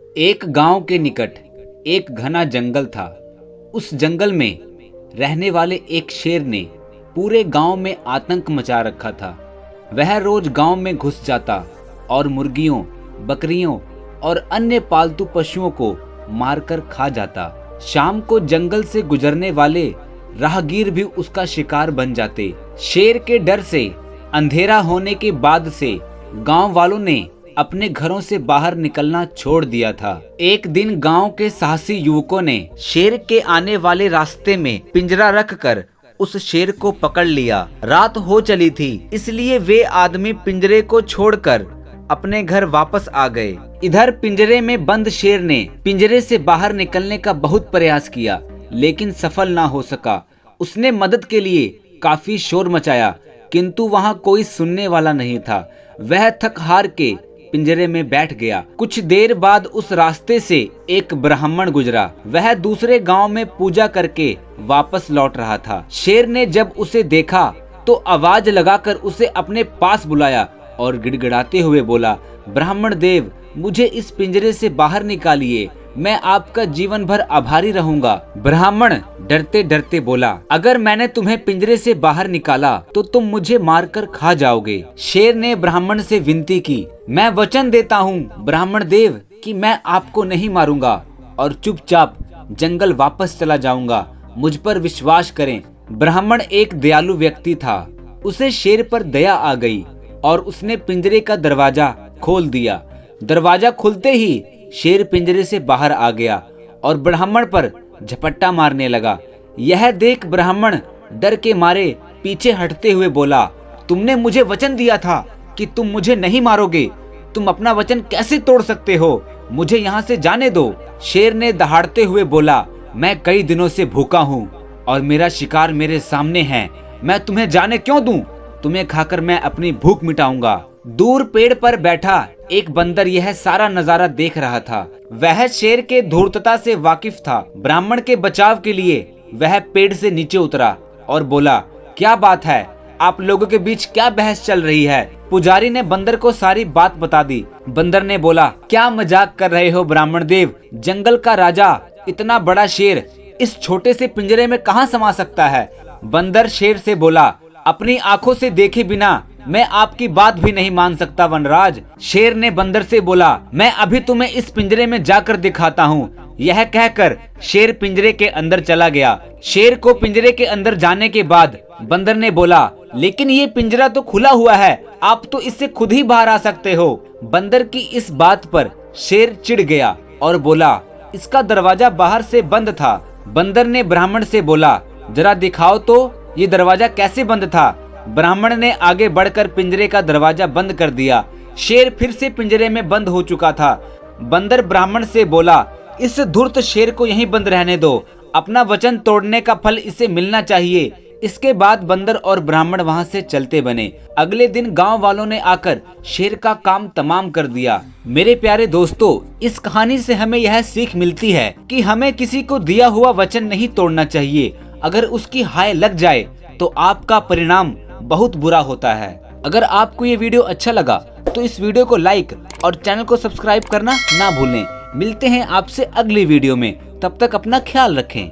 एक गांव के निकट एक घना जंगल था। उस जंगल में रहने वाले एक शेर ने पूरे गांव में आतंक मचा रखा था। वह रोज गांव में घुस जाता और मुर्गियों, बकरियों और अन्य पालतू पशुओं को मारकर खा जाता। शाम को जंगल से गुजरने वाले राहगीर भी उसका शिकार बन जाते। शेर के डर से अंधेरा होने के बाद से गांव वालों ने अपने घरों से बाहर निकलना छोड़ दिया था। एक दिन गांव के साहसी युवकों ने शेर के आने वाले रास्ते में पिंजरा रखकर उस शेर को पकड़ लिया। रात हो चली थी, इसलिए वे आदमी पिंजरे को छोड़कर अपने घर वापस आ गए। इधर पिंजरे में बंद शेर ने पिंजरे से बाहर निकलने का बहुत प्रयास किया, लेकिन सफल ना हो सका। उसने मदद के लिए काफी शोर मचाया, किंतु वहां कोई सुनने वाला नहीं था। वह थक हार के पिंजरे में बैठ गया। कुछ देर बाद उस रास्ते से एक ब्राह्मण गुजरा। वह दूसरे गांव में पूजा करके वापस लौट रहा था। शेर ने जब उसे देखा तो आवाज लगाकर उसे अपने पास बुलाया और गिड़गिड़ाते हुए बोला, ब्राह्मण देव, मुझे इस पिंजरे से बाहर निकालिए, मैं आपका जीवन भर आभारी रहूंगा। ब्राह्मण डरते डरते बोला, अगर मैंने तुम्हें पिंजरे से बाहर निकाला तो तुम मुझे मारकर खा जाओगे। शेर ने ब्राह्मण से विनती की, मैं वचन देता हूँ ब्राह्मण देव कि मैं आपको नहीं मारूंगा और चुपचाप जंगल वापस चला जाऊंगा। मुझ पर विश्वास करें। ब्राह्मण एक दयालु व्यक्ति था। उसे शेर पर दया आ गई और उसने पिंजरे का दरवाजा खोल दिया। दरवाजा खुलते ही शेर पिंजरे से बाहर आ गया और ब्राह्मण पर झपट्टा मारने लगा। यह देख ब्राह्मण डर के मारे पीछे हटते हुए बोला, तुमने मुझे वचन दिया था कि तुम मुझे नहीं मारोगे। तुम अपना वचन कैसे तोड़ सकते हो? मुझे यहाँ से जाने दो। शेर ने दहाड़ते हुए बोला, मैं कई दिनों से भूखा हूँ और मेरा शिकार मेरे सामने है। मैं तुम्हें जाने क्यों दूं? तुम्हें खाकर मैं अपनी भूख मिटाऊंगा। दूर पेड़ पर बैठा एक बंदर यह सारा नजारा देख रहा था। वह शेर के धूर्तता से वाकिफ था। ब्राह्मण के बचाव के लिए वह पेड़ से नीचे उतरा और बोला, क्या बात है? आप लोगों के बीच क्या बहस चल रही है? पुजारी ने बंदर को सारी बात बता दी। बंदर ने बोला, क्या मजाक कर रहे हो ब्राह्मण देव? जंगल का राजा इतना बड़ा शेर इस छोटे से पिंजरे में कहाँ समा सकता है? बंदर शेर से बोला, अपनी आंखों से देखे बिना मैं आपकी बात भी नहीं मान सकता वनराज। शेर ने बंदर से बोला, मैं अभी तुम्हें इस पिंजरे में जाकर दिखाता हूँ। यह कहकर शेर पिंजरे के अंदर चला गया। शेर को पिंजरे के अंदर जाने के बाद बंदर ने बोला, लेकिन ये पिंजरा तो खुला हुआ है, आप तो इससे खुद ही बाहर आ सकते हो। बंदर की इस बात पर शेर चिढ़ गया और बोला, इसका दरवाजा बाहर से बंद था। बंदर ने ब्राह्मण से बोला, जरा दिखाओ तो ये दरवाजा कैसे बंद था? ब्राह्मण ने आगे बढ़कर पिंजरे का दरवाजा बंद कर दिया। शेर फिर से पिंजरे में बंद हो चुका था। बंदर ब्राह्मण से बोला, इस धूर्त शेर को यहीं बंद रहने दो, अपना वचन तोड़ने का फल इसे मिलना चाहिए। इसके बाद बंदर और ब्राह्मण वहां से चलते बने। अगले दिन गांव वालों ने आकर शेर का काम तमाम कर दिया। मेरे प्यारे दोस्तों, इस कहानी से हमें यह सीख मिलती है कि हमें किसी को दिया हुआ वचन नहीं तोड़ना चाहिए। अगर उसकी हाय लग जाए तो आपका परिणाम बहुत बुरा होता है। अगर आपको ये वीडियो अच्छा लगा तो इस वीडियो को लाइक और चैनल को सब्सक्राइब करना ना भूलें। मिलते हैं आपसे अगली वीडियो में, तब तक अपना ख्याल रखें।